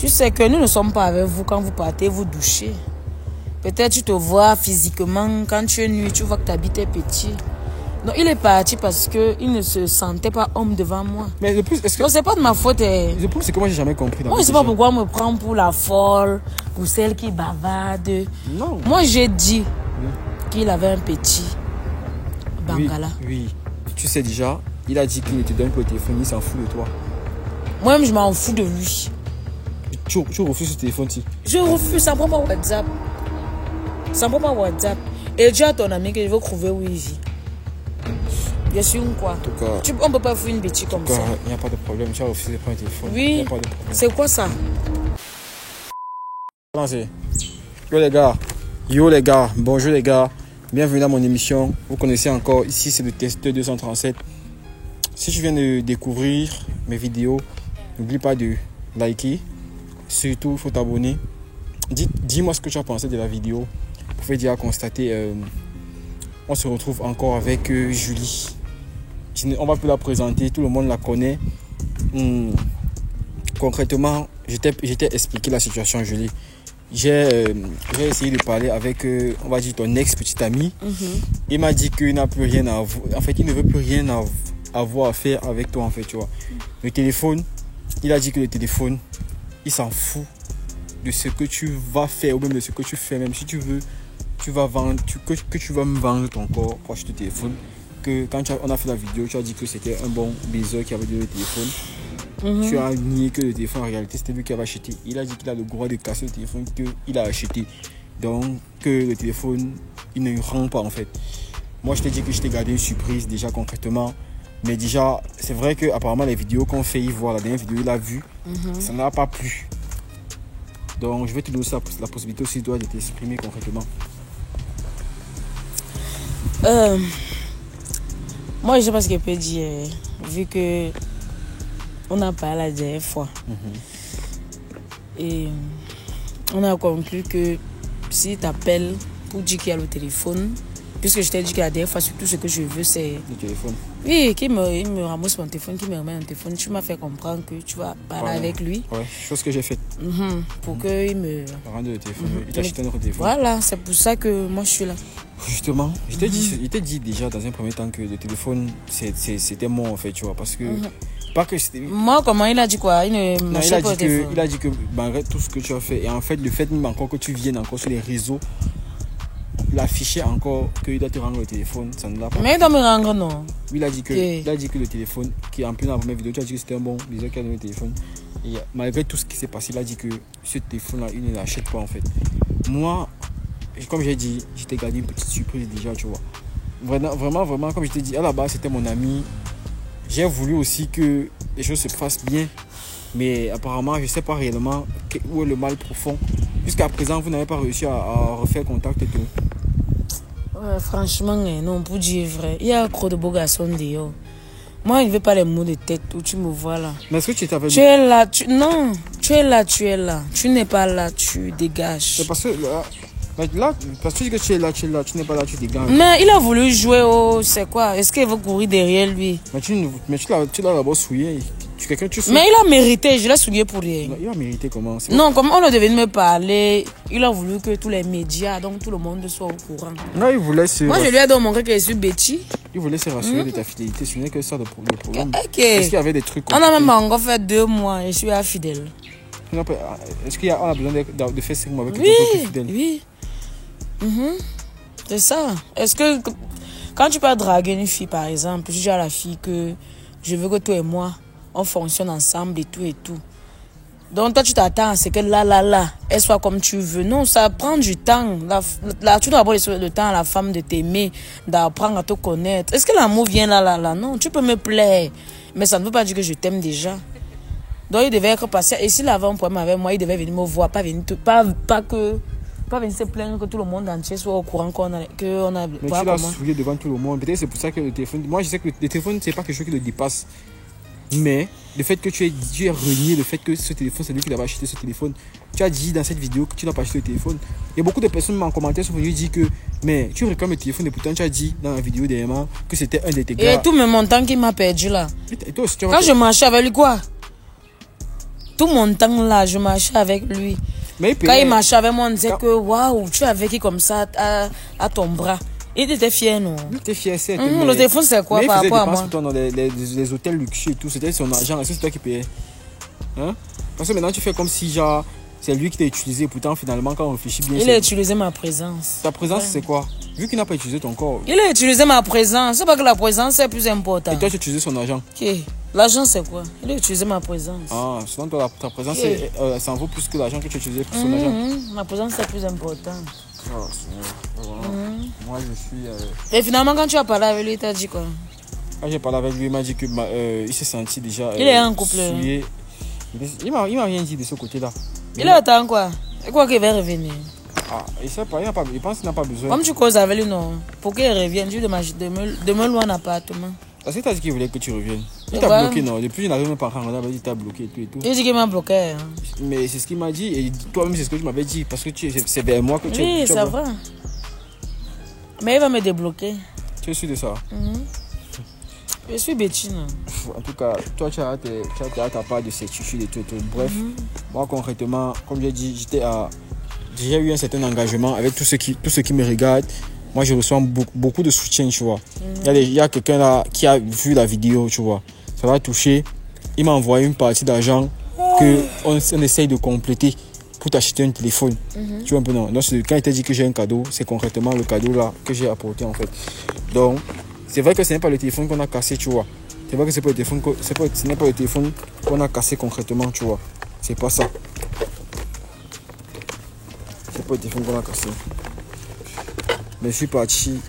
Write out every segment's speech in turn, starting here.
Tu sais que nous ne sommes pas avec vous quand vous partez vous doucher. Peut-être tu te vois physiquement, quand tu es nu, tu vois que ta bite est petite. Donc il est parti parce qu'il ne se sentait pas homme devant moi. Mais le plus, est-ce que... Donc c'est pas de ma faute. Le plus, c'est que moi j'ai jamais compris. Moi je sais pas pourquoi on me prend pour la folle, pour celle qui bavarde. Non. Moi j'ai dit qu'il avait un petit Bangala. Oui. Tu sais déjà, il a dit qu'il ne te donne pas le téléphone, il s'en fout de toi. Moi-même je m'en fous de lui. Tu refuses ce téléphone, tu? Je refuse, ça prend pas WhatsApp. Ça prend pas WhatsApp. Et dis à ton ami que je veux trouver où il vit. Je suis une quoi? En tout cas, on peut pas faire une bêtise comme ça. Il n'y a pas de problème, tu as refusé de prendre le téléphone. Oui, c'est quoi ça? Yo les gars, bonjour les gars. Bienvenue dans mon émission. Vous connaissez encore, ici c'est le testeur 237. Si tu viens de découvrir mes vidéos, n'oublie pas de liker. Surtout, il faut t'abonner. Dis-moi ce que tu as pensé de la vidéo. Vous pouvez déjà constater, on se retrouve encore avec Julie. On va plus la présenter, tout le monde la connaît. Concrètement, je t'ai expliqué la situation, Julie. J'ai essayé de parler avec, on va dire, ton ex-petite amie. Il m'a dit qu'il n'a plus rien à voir. En fait, il ne veut plus rien avoir à faire avec toi, en fait, tu vois. Le téléphone, il a dit que le téléphone, il s'en fout de ce que tu vas faire ou même de ce que tu fais. Même si tu veux, tu vas vendre, que tu vas me vendre ton corps pour acheter le téléphone. Que quand on a fait la vidéo, tu as dit que c'était un bon baiser qui avait donné le téléphone. Tu as nié que le téléphone en réalité c'était lui qui avait acheté. Il a dit qu'il a le droit de casser le téléphone qu'il a acheté. Donc que le téléphone, il ne rend pas en fait. Moi je t'ai dit que je t'ai gardé une surprise déjà concrètement. Mais déjà, c'est vrai que apparemment les vidéos qu'on fait y voir, la dernière vidéo il a vu, ça n'a pas plu. Donc je vais te donner la possibilité aussi toi de t'exprimer concrètement. Moi je sais pas ce que je peux dire, vu que on a parlé la dernière fois. Et on a conclu que si tu appelles pour dire qu'il y a le téléphone, puisque je t'ai dit que la dernière fois, surtout ce que je veux, c'est... Le téléphone. Oui, il me ramasse mon téléphone, qu'il me remet un téléphone. Tu m'as fait comprendre que tu vas parler avec lui. Ouais, chose que j'ai faite. Pour qu'il me... Rendre le téléphone, il t'a acheté un autre téléphone. Voilà, c'est pour ça que moi je suis là. Justement, je t'ai dit déjà dans un premier temps que le téléphone, c'était moi en fait, tu vois, parce que... Pas que c'était... Moi, comment il a dit quoi? Il a dit que malgré tout ce que tu as fait, et en fait, le fait même encore que tu viennes encore sur les réseaux, l'afficher encore qu'il doit te rendre le téléphone, ça ne l'a pas. Mais il doit me rendre, non? Il a dit que le téléphone, qui est en plus dans la première vidéo, tu as dit que c'était un bon baiser qui a donné le téléphone. Et malgré tout ce qui s'est passé, il a dit que ce téléphone-là, il ne l'achète pas en fait. Moi, comme j'ai dit, je t'ai gardé une petite surprise déjà, tu vois. Vraiment, comme je t'ai dit, à la base, c'était mon ami. J'ai voulu aussi que les choses se passent bien. Mais apparemment, je ne sais pas réellement où est le mal profond. Jusqu'à présent, vous n'avez pas réussi à refaire contact et tout. Ouais, franchement, non, pour dire vrai, il y a trop de beaux garçons dehors. Moi, je ne veux pas les mots de tête où tu me vois là. Mais est-ce que tu t'avais... Tu es là, non, tu es là, tu es là. Tu n'es pas là, tu dégages. C'est parce que là, parce que tu dis que tu es là, tu n'es pas là, tu dégages. Mais il a voulu jouer au... C'est quoi? Est-ce qu'il veut courir derrière lui? Mais tu l'as d'abord souillé. Mais il a mérité, je l'ai souillé pour rien. Non, il a mérité comment? Non, comme on devait me parler, il a voulu que tous les médias, donc tout le monde soit au courant. Non, il voulait se... Moi, je lui ai demandé que je suis bêtise. Il voulait se rassurer de ta fidélité, ce n'est que ça le problème. Ok. Est-ce qu'il y avait des trucs... On a même encore fait 2 mois et je suis infidèle. Est-ce qu'on a besoin de faire 5 mois avec quelqu'un qui est fidèle? Oui. C'est ça. Est-ce que quand tu peux draguer une fille, par exemple, tu dis à la fille que je veux que toi et moi, on fonctionne ensemble et tout. Donc toi, tu t'attends à ce que là, elle soit comme tu veux. Non, ça prend du temps. Tu dois avoir le temps à la femme de t'aimer, d'apprendre à te connaître. Est-ce que l'amour vient là? Non, tu peux me plaire. Mais ça ne veut pas dire que je t'aime déjà. Donc il devait être patient. Et s'il avait un problème avec moi, il devait venir me voir, pas venir se plaindre que tout le monde entier soit au courant qu'on a. Mais tu l'as souillé devant tout le monde. Peut-être c'est pour ça que le téléphone... Moi, je sais que le téléphone, c'est pas quelque chose qui le dépasse. Mais le fait que tu aies renié le fait que ce téléphone, c'est lui qui avait acheté ce téléphone. Tu as dit dans cette vidéo que tu n'as pas acheté le téléphone. Il y a beaucoup de personnes en commentaire sont venues dire que mais tu réclames le téléphone et pourtant tu as dit dans la vidéo dernièrement que c'était un de tes gars. Et tout mon temps qu'il m'a perdu là. Et toi aussi, quand je marchais avec lui quoi? tout mon temps là, je marchais avec lui. Mais Quand il marchait avec moi, on disait que waouh, tu as vécu comme ça à ton bras. Il était fier, non? Il était fier, c'est. Le téléphone, c'est quoi par rapport à moi? Dans les hôtels luxueux et tout, c'était son argent. Est-ce que c'est toi qui payais? Hein? Parce que maintenant, tu fais comme si, genre, c'est lui qui t'a utilisé. Pourtant, finalement, quand on réfléchit bien. Il a utilisé ma présence. Ta présence, c'est quoi? Vu qu'il n'a pas utilisé ton corps. Il a utilisé ma présence. C'est pas que la présence est plus importante. Et toi, tu as utilisé son argent. Ok. L'argent, c'est quoi? Il a utilisé ma présence. Ah, sinon, toi, ta présence, ça en vaut plus que l'argent que tu as utilisé pour son argent. Ma présence, c'est plus important. Oh, moi, je suis. Et finalement, quand tu as parlé avec lui, il t'a dit quoi? Quand j'ai parlé avec lui, il m'a dit que il s'est senti déjà. Il est en couple. Souillé. Il m'a rien dit de ce côté-là. Il attend quoi? Et quoi qu'il va revenir? Ah, il sait pas, il pense qu'il n'a pas besoin. Comme tu causes avec lui, non. Pour qu'il revienne, tu de me louer un appartement. Parce que tu as dit qu'il voulait que tu reviennes. Il t'a bloqué, non? Depuis, je n'arrive même pas à rentrer, il t'a bloqué et tout et tout. Il dit qu'il m'a bloqué. Hein. Mais c'est ce qu'il m'a dit. Et toi-même, c'est ce que tu m'avais dit. Parce que c'est vers moi que tu Oui, ça va. Mais il va me débloquer. Tu es sûr de ça? Je suis bêtine. En tout cas, toi, tu as ta part de certitude et tout et tout. Bref, moi, concrètement, comme j'ai dit, j'ai eu un certain engagement avec tous ceux qui me regardent. Moi, je reçois beaucoup de soutien, tu vois. Il y a quelqu'un là qui a vu la vidéo, tu vois. Ça va toucher. Il m'a envoyé une partie d'argent qu'on essaye de compléter pour t'acheter un téléphone. Tu vois un peu, non? Donc, quand il t'a dit que j'ai un cadeau, c'est concrètement le cadeau là que j'ai apporté, en fait. Donc, c'est vrai que ce n'est pas le téléphone qu'on a cassé, tu vois. C'est vrai que ce n'est pas le téléphone qu'on a cassé concrètement, tu vois. C'est pas ça. C'est pas le téléphone qu'on a cassé. Mais je suis parti.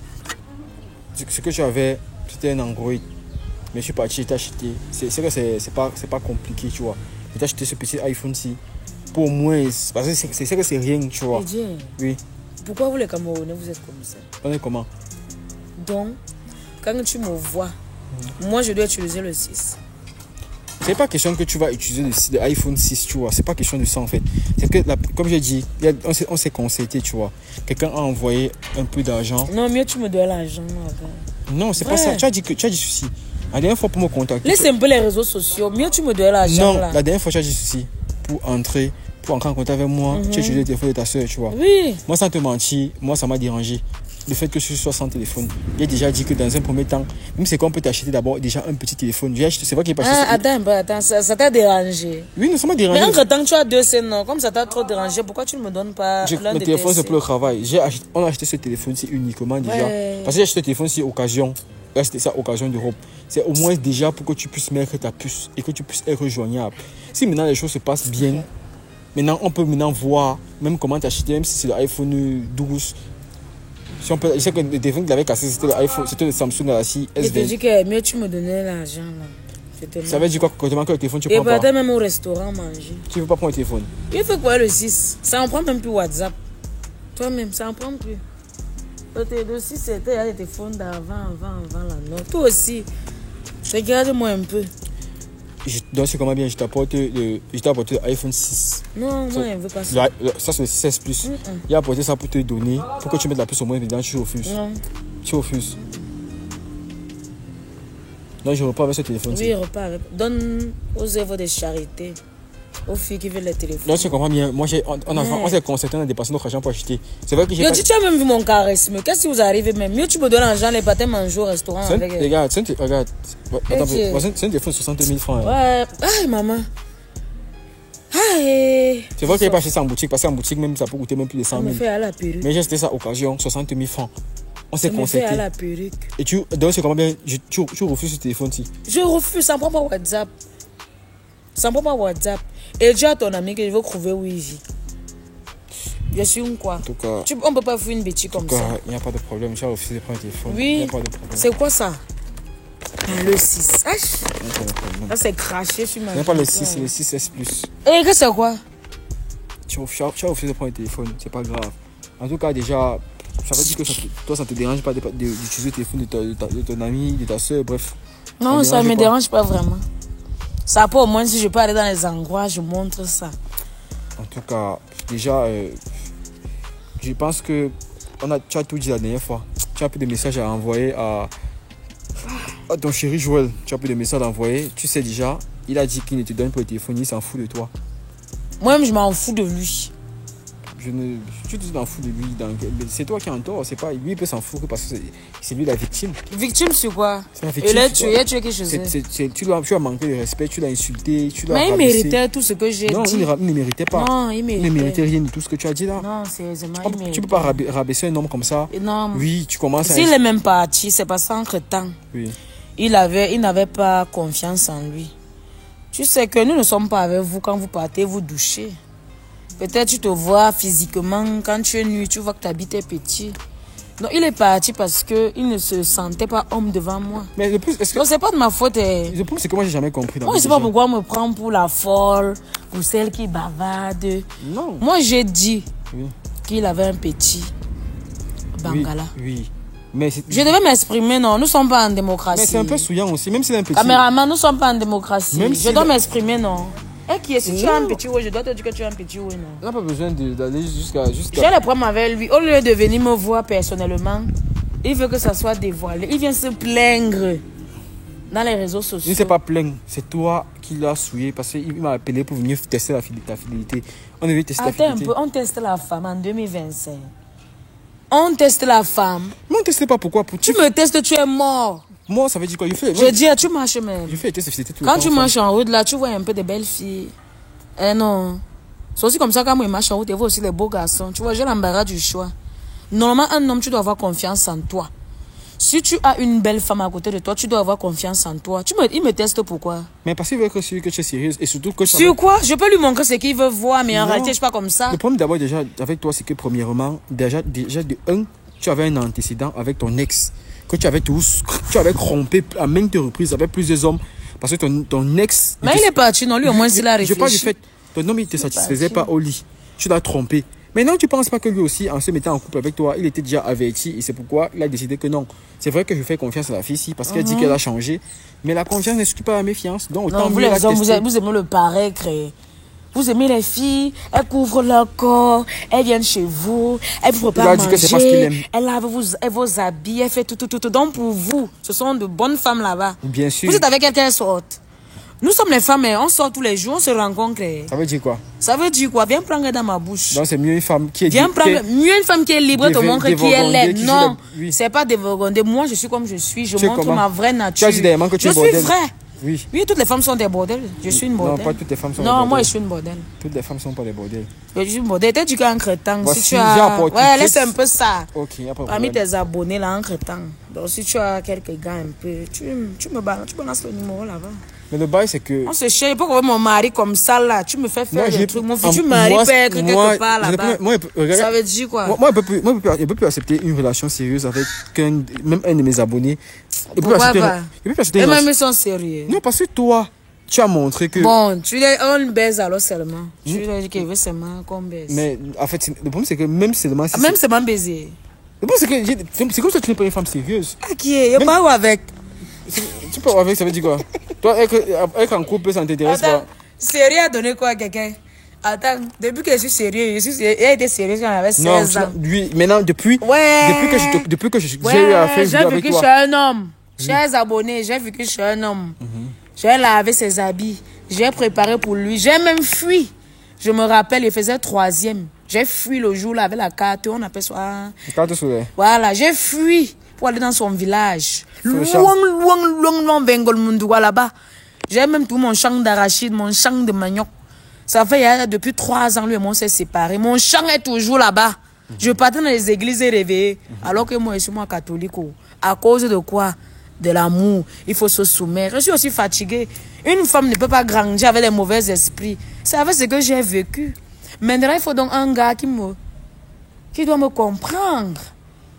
Ce que j'avais, c'était un Android. Mais je suis parti, j'ai acheté. C'est pas compliqué, tu vois. J'ai acheté ce petit iPhone-ci. Pour moins. Parce que c'est rien, tu vois. Oui. Pourquoi vous les Camerounais, vous êtes comme ça? On est comment? Donc, quand tu me vois, moi je dois utiliser le 6. C'est pas question que tu vas utiliser le iPhone 6, tu vois. C'est pas question de ça en fait. C'est que, comme j'ai dit, on s'est concerté, tu vois. Quelqu'un a envoyé un peu d'argent. Non, mieux tu me dois l'argent. Non, c'est pas ça. Tu as dit ceci. La dernière fois pour me contacter. Laisse un peu les réseaux sociaux. Mieux tu me dois l'argent. Non, là. La dernière fois tu as dit ceci. Pour entrer en contact avec moi, tu as utilisé le téléphone de ta soeur, tu vois. Oui. Moi, sans te mentir, moi ça m'a dérangé. Le fait que je sois sans téléphone. J'ai déjà dit que dans un premier temps, même c'est qu'on peut t'acheter d'abord déjà un petit téléphone. C'est vrai qu'il n'est pas acheté. Attends, ça t'a dérangé. Oui, non, ça m'a dérangé. Mais entre temps, tu as deux scènes, non? Comme ça t'a trop dérangé, pourquoi tu ne me donnes pas le téléphone, c'est pour le travail. On a acheté ce téléphone-ci uniquement déjà. Parce que j'ai acheté ce téléphone-ci occasion. J'ai acheté ça occasion d'Europe. C'est au moins déjà pour que tu puisses mettre ta puce et que tu puisses être rejoignable. Si maintenant les choses se passent bien, maintenant on peut voir même comment t'acheter, même si c'est l'iPhone 12. Si on peut, je sais que le téléphone qu'il avait cassé, c'était l'iPhone, c'était le Samsung Galaxy S20. Je te dis que mieux tu me donnais l'argent. Ça veut dire quoi concrètement que le téléphone tu prends pas? Et peut-être même au restaurant manger. Tu veux pas prendre le téléphone? Il faut quoi le 6? Ça en prend même plus WhatsApp. Toi-même, ça en prend plus. Le 6 c'était les téléphones d'avant la note. Toi aussi, regarde-moi un peu. Donc c'est comment bien, je t'ai apporté l'iPhone 6. Non, moi je veux pas ça. Ça c'est le 16 Plus. Il a apporté ça pour te donner, pour que tu mettes la puce au moins évidemment, tu refuses. Non. Tu refuses. Donc je repars avec ce téléphone. Oui, repars avec. Donne aux œuvres de charité, aux filles qui veulent les téléphones. Donc tu comprends bien, moi on s'est concerté, on a dépassé notre argent pour acheter. C'est vrai que j'ai. Tu as même vu mon charisme. Qu'est-ce qui vous arrive même? Mieux tu me donnes l'argent, les pâtés manger au restaurant. Regarde, c'est un téléphone 60 000 francs. Ouais, aïe maman. Aïe. C'est vrai qu'il n'y a pas acheté ça en boutique, parce qu'en boutique même ça peut coûter même plus de 100 000. Mais j'ai acheté ça occasion, 60 000 francs. On s'est concerté. À la perruque. Et donc c'est comment bien, tu refuses ce téléphone-ci? Je refuse, ça ne prend pas WhatsApp. Ça ne prend pas WhatsApp. Et dis à ton ami que je veux trouver où il vit. Je suis une quoi? En tout cas, on ne peut pas faire une bêtise comme ça. Il n'y a pas de problème, j'ai refusé de prendre le téléphone. Oui, c'est quoi ça? Le 6. Ça c'est craché sur ma. Ce n'est pas le 6, c'est le 6S Plus. Et que c'est quoi? Tu as refusé de prendre le téléphone, c'est pas grave. En tout cas, déjà, ça veut dire que toi ça te dérange pas d'utiliser le téléphone de ton ami, de ta soeur, bref. Non, ça ne me dérange pas vraiment. Ça peut au moins si je peux aller dans les endroits, je montre ça. En tout cas, déjà, je pense que tu as tout dit la dernière fois. Tu as plus de messages à envoyer à ton chéri Joël. Tu as plus de messages à envoyer. Tu sais déjà, il a dit qu'il ne te donne pas le téléphone, il s'en fout de toi. Moi-même, je m'en fous de lui. Tu t'en fous de lui. C'est toi qui es en tort, c'est pas lui, il peut s'en foutre parce que c'est lui la victime. Victime sur quoi? C'est la victime. Il a tué quelque chose. Tu as manqué de respect, tu l'as insulté, tu l'as Mais il rabaissé. méritait tout ce que j'ai dit. Non, il ne méritait pas. Non, il Il ne méritait rien de tout ce que tu as dit là. Non, sérieusement, il méritait. Tu peux pas rabaisser un homme comme ça. Non. Oui, tu commences à... S'il est même parti, c'est parce qu'entre-temps, Oui. il n'avait pas confiance en lui. Tu sais que nous ne sommes pas avec vous quand vous partez vous doucher. Peut-être tu te vois physiquement, quand tu es nu, tu vois que tu habites petit. Donc il est parti parce qu'il ne se sentait pas homme devant moi. Mais le plus, est-ce que... Donc c'est pas de ma faute. Le plus, c'est que moi, j'ai jamais compris. Moi, je ne sais pas pourquoi on me prend pour la folle, pour celle qui bavarde. Non. Moi, j'ai dit Oui. qu'il avait un petit Bangala. Oui. Mais je devais m'exprimer, non, nous ne sommes pas en démocratie. Mais c'est un peu souillant aussi, même s'il a un petit... Caméraman, nous ne sommes pas en démocratie. Même je dois m'exprimer, non. Et qui est, si tu as un petit oui, je dois te dire que tu as un petit oui, non. On n'a pas besoin d'aller jusqu'à... J'ai le problème avec lui. Au lieu de venir me voir personnellement, il veut que ça soit dévoilé. Il vient se plaindre dans les réseaux sociaux. Il ne s'est pas plaint. C'est toi qui l'as souillé parce qu'il m'a appelé pour venir tester ta fidélité. On devait tester la fidélité. Attends un peu, on teste la femme en 2025. On teste la femme. Mais on ne testait pas pourquoi. Tu me testes, tu es mort. Moi, ça veut dire quoi? Je dis, tu marches même. Je fais les tests de fidélité tout le temps. Quand tu marches en route, là, tu vois un peu de belles filles. Eh non. C'est aussi comme ça quand moi je marche en route, tu vois aussi les beaux garçons. Tu vois, j'ai l'embarras du choix. Normalement, un homme, tu dois avoir confiance en toi. Si tu as une belle femme à côté de toi, tu dois avoir confiance en toi. Il me teste pourquoi? Mais parce qu'il veut que tu es sérieuse et surtout que... Sur quoi? Je peux lui montrer ce qu'il veut voir, mais en réalité, je ne suis pas comme ça. Le problème d'abord déjà avec toi, c'est que premièrement, déjà de un, tu avais un antécédent avec ton ex. Que tu avais trompé à maintes reprises avec plusieurs hommes. Parce que ton ex... Mais il est parti, non? Lui, au moins, il a réfléchi. Je parle du fait, ton homme, il ne te satisfaisait pas au lit. Tu l'as trompé. Maintenant, tu ne penses pas que lui aussi, en se mettant en couple avec toi, il était déjà averti et c'est pourquoi il a décidé que non. C'est vrai que je fais confiance à la fille ici parce qu'elle dit qu'elle a changé. Mais la confiance n'exclut pas la méfiance. Donc, autant non, vous les hommes, vous aimez le paraître. Vous aimez les filles, elles couvrent leur corps, elles viennent chez vous, elles vous préparent à manger, elles lavent vos habits, elles font tout. Donc pour vous, ce sont de bonnes femmes là-bas. Bien sûr. Vous êtes avec quelqu'un qui sort. Nous sommes les femmes, on sort tous les jours, on se rencontre. Ça veut dire quoi? Ça veut dire quoi? Viens prendre dans ma bouche. Donc c'est mieux une femme qui est libre. Viens prendre, mieux une femme qui est libre, te montre qui elle est. Non, c'est pas dévergondé. Moi, je suis comme je suis, je montre ma vraie nature. Tu as dit dernièrement que tu es bordel. Je suis vraie. Oui. Oui, toutes les femmes sont des bordels. Je suis une bordel. Non, pas toutes les femmes sont des bordels. bordels. Non, moi, je suis une bordel. Toutes les femmes sont pas des bordels. Je suis une bordel. T'es du cas entre-temps. Voici, si tu as... Ouais, laisse un peu ça. Ok, y a pas de parmi tes abonnés, là, entre-temps. Donc, si tu as quelques gars un peu, tu me balances le numéro là-bas. Mais le bail, c'est que... On se cherche. Pourquoi mon mari comme ça, là? Tu me fais faire des trucs. Mon futur mari peut être quelque part là-bas. Ça veut dire quoi? Moi, je peux plus accepter une relation sérieuse avec même un de mes abonnés. Pourquoi pas? Et même ils sont sérieux. Non, parce que toi, tu as montré que... Bon, on baise alors seulement. Tu lui as dit qu'il veut seulement qu'on baise. Mais en fait, le problème, c'est que même seulement... Même seulement baiser. Le problème, c'est que c'est comme ça que tu n'es pas une femme sérieuse. Ok, il n'y a pas où avec. Tu peux avec, ça veut dire quoi? Toi, avec un couple, ça ne t'intéresse pas. Sérieux a donné quoi à quelqu'un? Attends, depuis que je suis sérieux, elle a été sérieuse quand elle avait 16 ans. Lui, maintenant, depuis que j'ai eu à faire j'ai vu que je suis un homme. Chers abonnés, j'ai vu que je suis un homme. J'ai lavé ses habits. J'ai préparé pour lui. J'ai même fui. Je me rappelle, il faisait 3e. J'ai fui le jour là avec la carte. On appelle ça. Carte soleil. Voilà, j'ai fui pour aller dans son village. Loin, là-bas. J'ai même tout mon champ d'arachide, mon champ de manioc. Ça fait depuis 3 ans, lui et moi, on s'est séparés. Mon champ est toujours là-bas. Je partais dans les églises et réveillé. Alors que moi, je suis catholique. À cause de quoi? De l'amour. Il faut se soumettre. Je suis aussi fatiguée. Une femme ne peut pas grandir avec les mauvais esprits. C'est avec ce que j'ai vécu. Maintenant, il faut donc un gars qui doit me comprendre.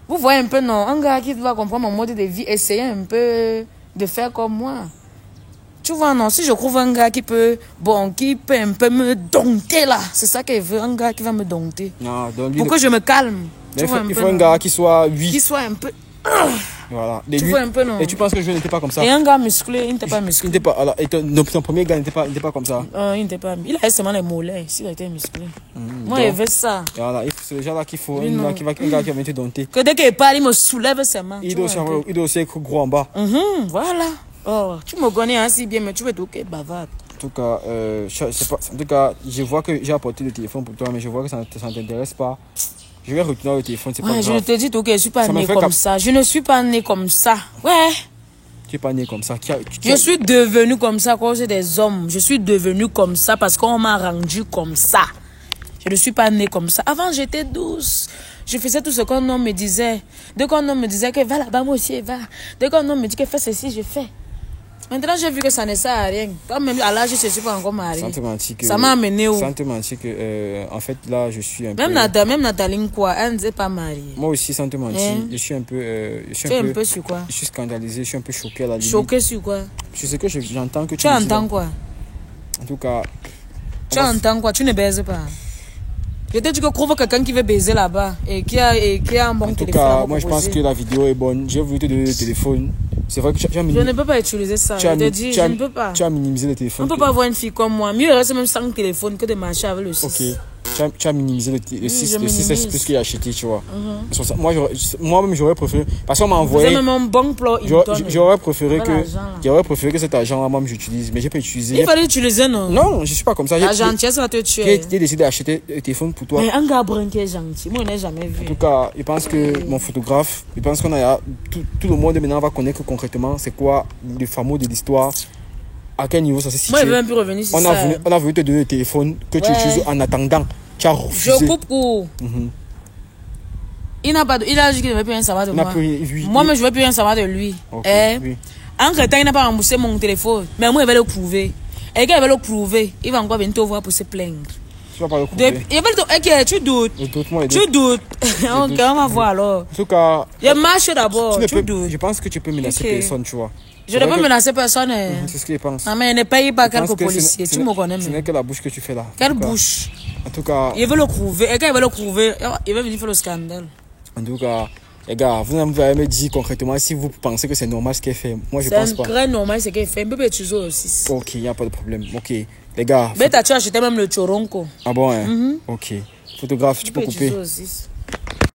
Vous voyez un peu, non? Un gars qui doit comprendre mon mode de vie, essayer un peu de faire comme moi. Tu vois, non? Si je trouve un gars qui peut un peu me dompter là, c'est ça qu'il veut, un gars qui va me dompter. Non, pour que je me calme. Il faut un gars qui soit Qui soit un peu... Voilà. Tu vois un peu, non? Et tu penses que je n'étais pas comme ça? Et un gars musclé, il n'était pas musclé. Il n'était pas, alors, et ton premier gars n'était pas comme ça? Il n'était pas. Il avait seulement les mollets, s'il était musclé. Moi, il veut ça. Voilà, c'est déjà là qu'il faut, un gars qui va venir te dompter. Que dès qu'il parle, il me soulève ses mains. Il doit aussi être gros en bas. Voilà. Oh, tu me connais ainsi bien, mais tu veux tout que bavarde. En tout cas, je sais pas. En tout cas, je vois que j'ai apporté le téléphone pour toi, mais je vois que ça ne t'intéresse pas. Je vais retourner le téléphone, c'est pas grave. Je te dis tout que je suis pas Ça me née fait comme ça. Je ne suis pas née comme ça. Ouais. Tu n'es pas né comme ça. Je suis devenue comme ça à cause des hommes. Je suis devenue comme ça parce qu'on m'a rendu comme ça. Je ne suis pas née comme ça. Avant, j'étais douce. Je faisais tout ce qu'un homme me disait. Dès qu'un homme me disait que va là-bas, moi aussi, va. Dès qu'un homme me dit que fais ceci, je fais. Maintenant, j'ai vu que ça ne sert à rien. Quand même, à l'âge, je ne suis pas encore mariée. Ça m'a amené où? Sans te mentir que, en fait, là, je suis un peu... Même Nathalie, quoi, elle n'est pas mariée. Moi aussi, sans te mentir, je suis un peu... tu es un peu sur quoi? Je suis scandalisé, je suis un peu choqué à la limite. Choqué sur quoi? Je sais que j'entends que tu entends quoi? En tout cas... Tu entends quoi? Tu ne baises pas. Je te dis que trouve quelqu'un qui veut baiser là-bas et qui a un bon téléphone. En tout cas, moi, je pense que la vidéo est bonne. J'ai voulu te donner le téléphone. C'est vrai que tu as Je ne peux pas utiliser ça. Je te dis, je ne peux pas. Tu as minimisé le téléphone. On ne peut pas avoir une fille comme moi. Mieux reste même sans téléphone que de marcher avec le 6. Ok. Tu as minimisé le 6. Le 6, c'est plus qu'il a acheté, tu vois. Moi-même, j'aurais préféré. Parce qu'on m'a envoyé. C'est même un bon plan. J'aurais préféré que cet argent-là, moi, j'utilise. Mais j'ai pas utilisé. Il fallait utiliser, non? Non, je suis pas comme ça. La gentillesse va te tuer. J'ai décidé d'acheter le téléphone pour toi. Mais un gars brun qui est gentil, moi, je n'ai jamais vu. En tout cas, je pense que mon photographe, je pense qu'on a. Tout le monde maintenant va connaître concrètement c'est quoi le fameux de l'histoire. À quel niveau ça s'est situé. Moi, je veux même plus revenir sur ça. On a voulu te donner le téléphone que tu utilises en attendant. Tu as refusé. Je coupe court. Il a dit qu'il ne veut plus rien savoir de moi. Moi, mais je ne veux plus rien savoir de lui. Okay, oui. En temps, il n'a pas remboursé mon téléphone. Mais moi, il va le prouver. Et quand il va le prouver, il va encore venir te voir pour se plaindre. Tu vas pas le prouver. Tu doutes. Tu doutes. On va voir alors. En tout cas, il marche d'abord. Je pense que tu peux menacer personne, tu vois. Je ne peux menacer personne. C'est ce qu'il pense. Non, mais il ne paye pas quelques policiers. Tu me connais. Ce n'est que la bouche que tu fais là. Quelle bouche? En tout cas. Il veut le prouver. Et quand il va le prouver, il va venir faire le scandale. En tout cas, les gars, vous allez me dire concrètement si vous pensez que c'est normal ce qu'elle fait. Moi, je pense pas. C'est très normal ce qu'elle fait. Il peut utiliser aussi. Ok, il n'y a pas de problème. Ok, les gars. Mais tu as acheté même le choronco. Ah bon, hein? Ok. Photographe, tu peux couper. Aussi.